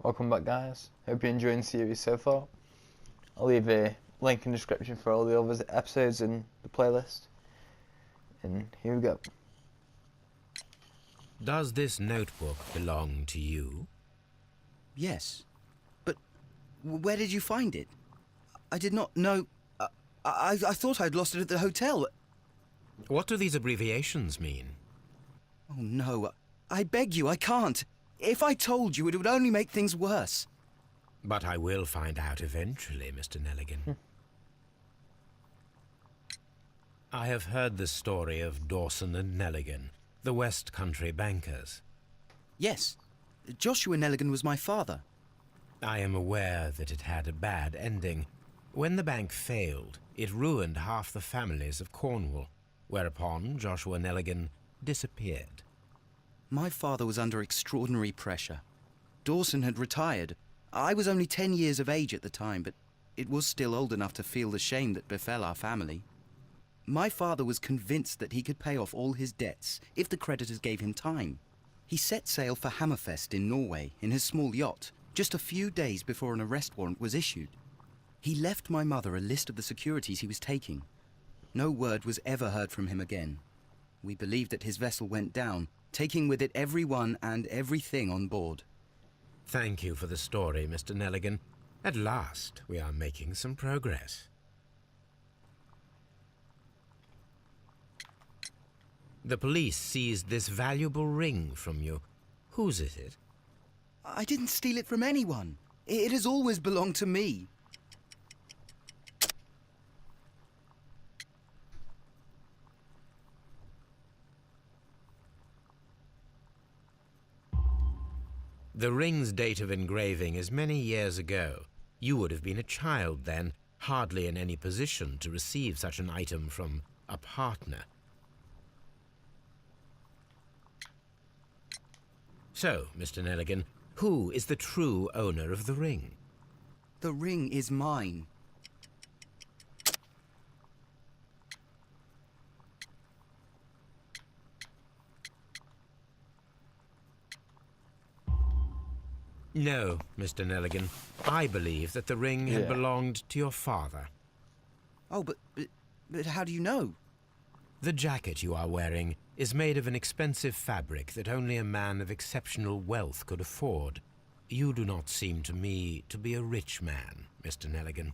Welcome back, guys. Hope you're enjoying the series so far. I'll leave a link in the description for all the other episodes in the playlist. And here we go. Does this notebook belong to you? Yes. But where did you find it? I did not know... I thought I'd lost it at the hotel. What do these abbreviations mean? Oh, no. I beg you, I can't. If I told you, it would only make things worse. But I will find out eventually, Mr. Nelligan. I have heard the story of Dawson and Nelligan, the West Country bankers. Yes. Joshua Nelligan was my father. I am aware that it had a bad ending. When the bank failed, it ruined half the families of Cornwall, whereupon Joshua Nelligan disappeared. My father was under extraordinary pressure. Dawson had retired. I was only 10 years of age at the time, but it was still old enough to feel the shame that befell our family. My father was convinced that he could pay off all his debts if the creditors gave him time. He set sail for Hammerfest in Norway in his small yacht just a few days before an arrest warrant was issued. He left my mother a list of the securities he was taking. No word was ever heard from him again. We believed that his vessel went down, taking with it everyone and everything on board. Thank you for the story, Mr. Nelligan. At last, we are making some progress. The police seized this valuable ring from you. Whose is it? I didn't steal it from anyone. It has always belonged to me. The ring's date of engraving is many years ago. You would have been a child then, hardly in any position to receive such an item from a partner. So, Mr. Nelligan, who is the true owner of the ring? The ring is mine. No, Mr. Nelligan. I believe that the ring had belonged to your father. Oh, but how do you know? The jacket you are wearing is made of an expensive fabric that only a man of exceptional wealth could afford. You do not seem to me to be a rich man, Mr. Nelligan.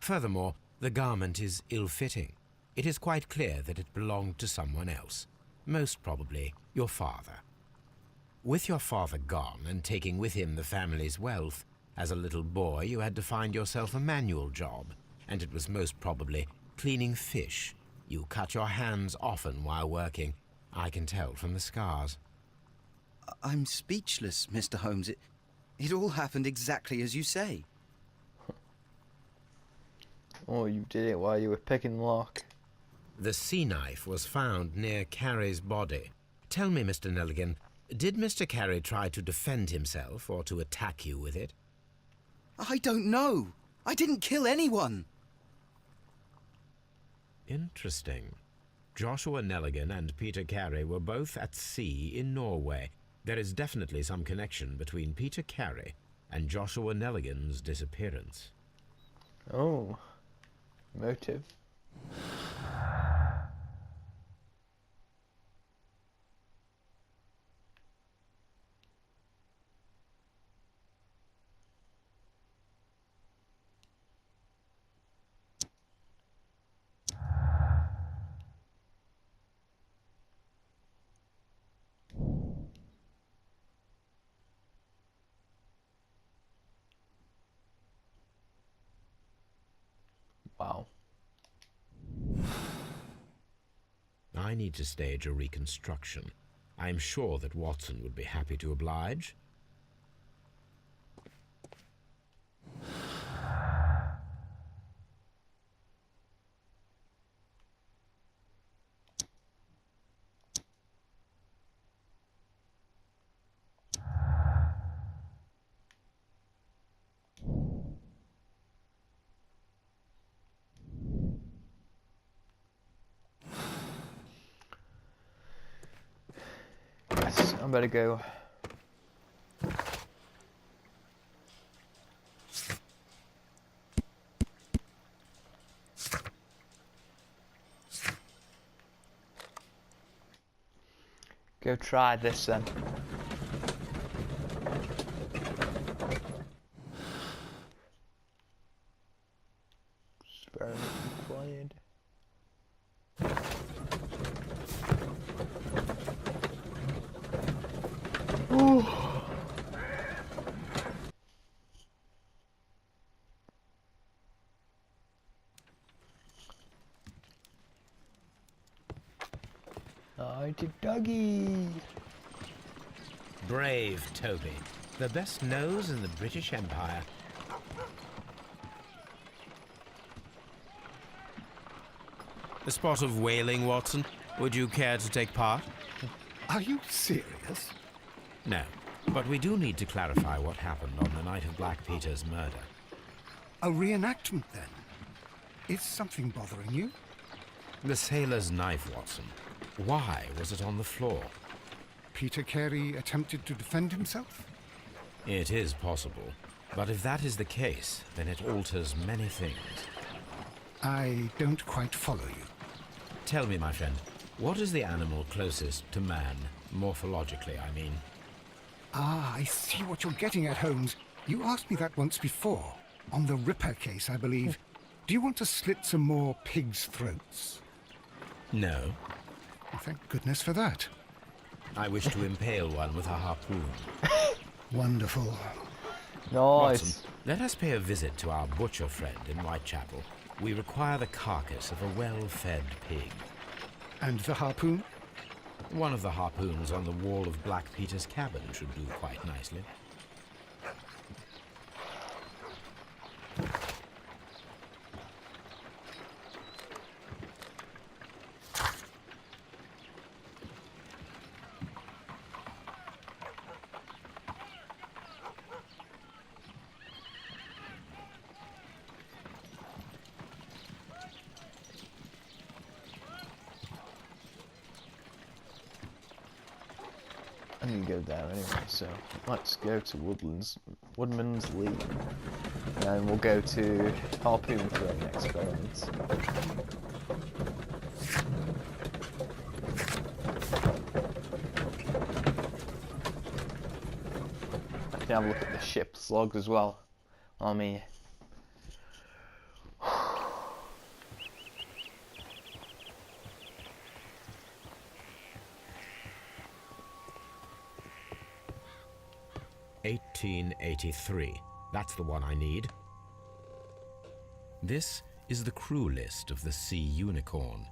Furthermore, the garment is ill-fitting. It is quite clear that it belonged to someone else, most probably your father. With your father gone and taking with him the family's wealth, as a little boy you had to find yourself a manual job, and it was most probably cleaning fish. You cut your hands often while working. I can tell from the scars. I'm speechless, Mr. Holmes. It all happened exactly as you say. Oh, you did it while you were picking the lock. The sea knife was found near Carey's body. Tell me, Mr. Nelligan, did Mr. Carey try to defend himself or to attack you with it? I don't know. I didn't kill anyone. Interesting. Joshua Nelligan and Peter Carey were both at sea in Norway. There is definitely some connection between Peter Carey and Joshua Nelligan's disappearance. Oh, motive. Wow. I need to stage a reconstruction. I am sure that Watson would be happy to oblige. Yes, I better go. go try this then. Experiment required. Ooh. I did doggy. Brave Toby, the best nose in the British Empire. A spot of whaling, Watson. Would you care to take part? Are you serious? No, but we do need to clarify what happened on the night of Black Peter's murder. A reenactment, then? Is something bothering you? The sailor's knife, Watson. Why was it on the floor? Peter Carey attempted to defend himself? It is possible, but if that is the case, then it alters many things. I don't quite follow you. Tell me, my friend, what is the animal closest to man, morphologically, I mean? Ah, I see what you're getting at, Holmes. You asked me that once before. On the Ripper case, I believe. Do you want to slit some more pigs' throats? No. Well, thank goodness for that. I wish to impale one with a harpoon. Wonderful. Nice. Watson, let us pay a visit to our butcher friend in Whitechapel. We require the carcass of a well-fed pig. And the harpoon? One of the harpoons on the wall of Black Peter's cabin should do quite nicely. I can go there anyway, so let's go to Woodman's Lee. And we'll go to harpoon throwing experiments. I can have a look at the ship's logs as well. I mean, 1883. That's the one I need. This is the crew list of the Sea Unicorn.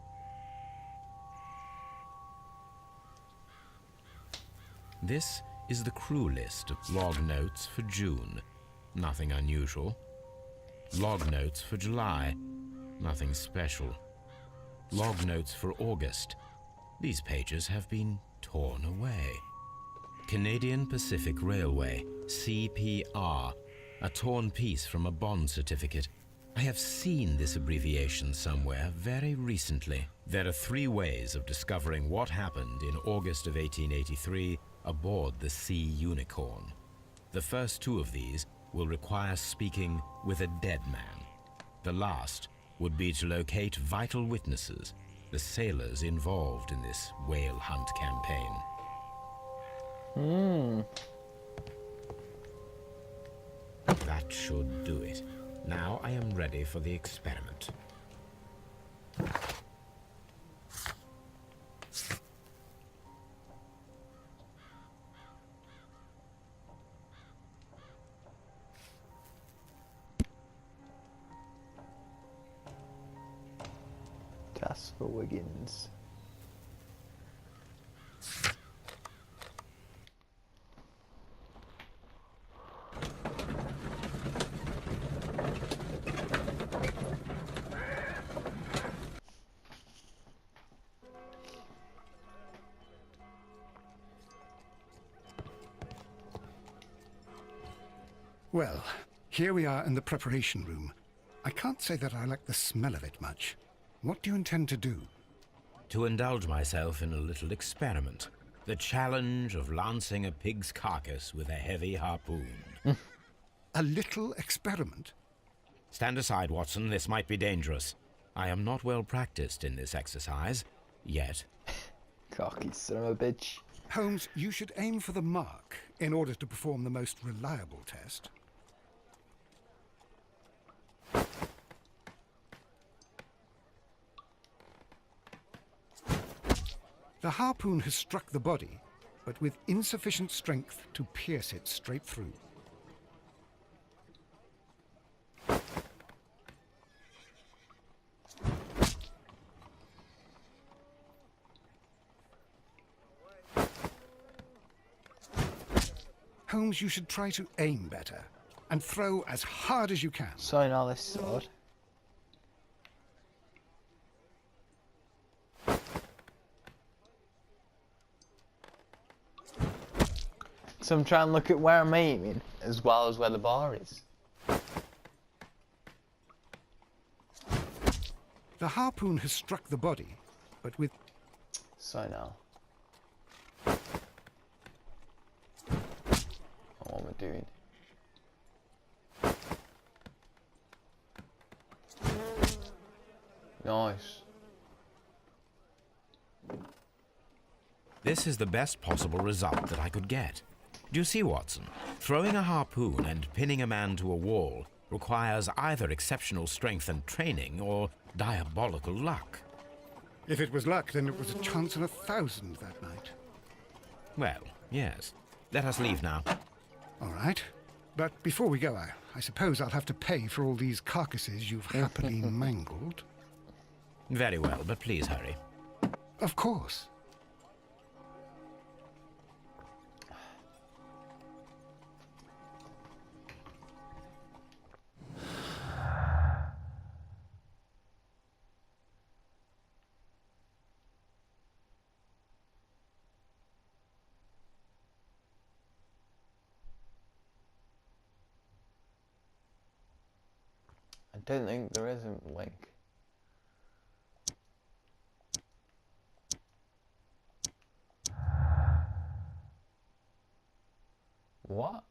This is the crew list of log notes for June. Nothing unusual. Log notes for July. Nothing special. Log notes for August. These pages have been torn away. Canadian Pacific Railway, CPR, a torn piece from a bond certificate. I have seen this abbreviation somewhere very recently. There are 3 ways of discovering what happened in August of 1883 aboard the Sea Unicorn. The first 2 of these will require speaking with a dead man. The last would be to locate vital witnesses, the sailors involved in this whale hunt campaign. That should do it. Now I am ready for the experiment. Jasper Wiggins. Well, here we are in the preparation room. I can't say that I like the smell of it much. What do you intend to do? To indulge myself in a little experiment. The challenge of lancing a pig's carcass with a heavy harpoon. A little experiment? Stand aside, Watson. This might be dangerous. I am not well practiced in this exercise. Yet. Cocky son of a bitch. Holmes, you should aim for the mark in order to perform the most reliable test. The harpoon has struck the body, but with insufficient strength to pierce it straight through. Holmes, you should try to aim better and throw as hard as you can. So now this sword. So I'm trying to look at where I'm aiming as well as where the bar is. The harpoon has struck the body, but with... So now. What am I doing? Nice. This is the best possible result that I could get. Do you see, Watson? Throwing a harpoon and pinning a man to a wall requires either exceptional strength and training or diabolical luck. If it was luck, then it was a chance in 1,000 that night. Well, yes. Let us leave now. All right. But before we go, I suppose I'll have to pay for all these carcasses you've happily mangled. Very well, but please hurry. Of course. I don't think there is a link. What?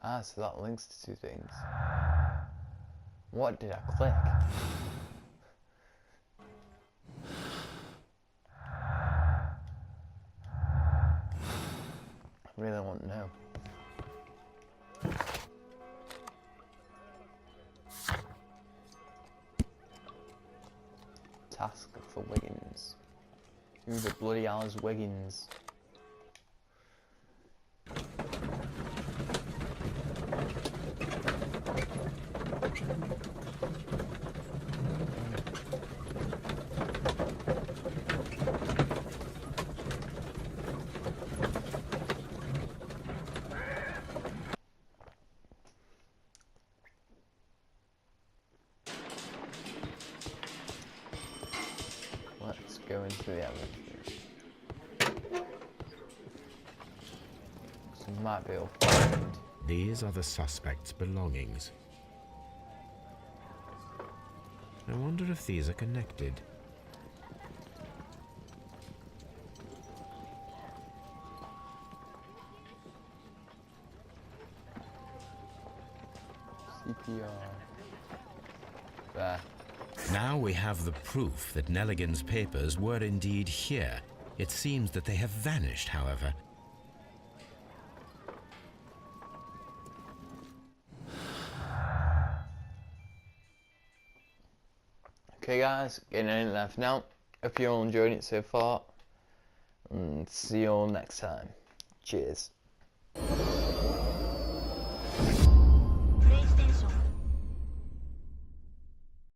Ah, so that links to two things. What did I click? I really want to know. Task for Wiggins. Who the bloody hell is Wiggins? Let's go into the elevator. So we might be able to find. These are the suspect's belongings. I wonder if these are connected. CPR. There. Now we have the proof that Nelligan's papers were indeed here. It seems that they have vanished, however. Okay guys, getting anything left now. Hope you all enjoyed it so far. And see you all next time. Cheers.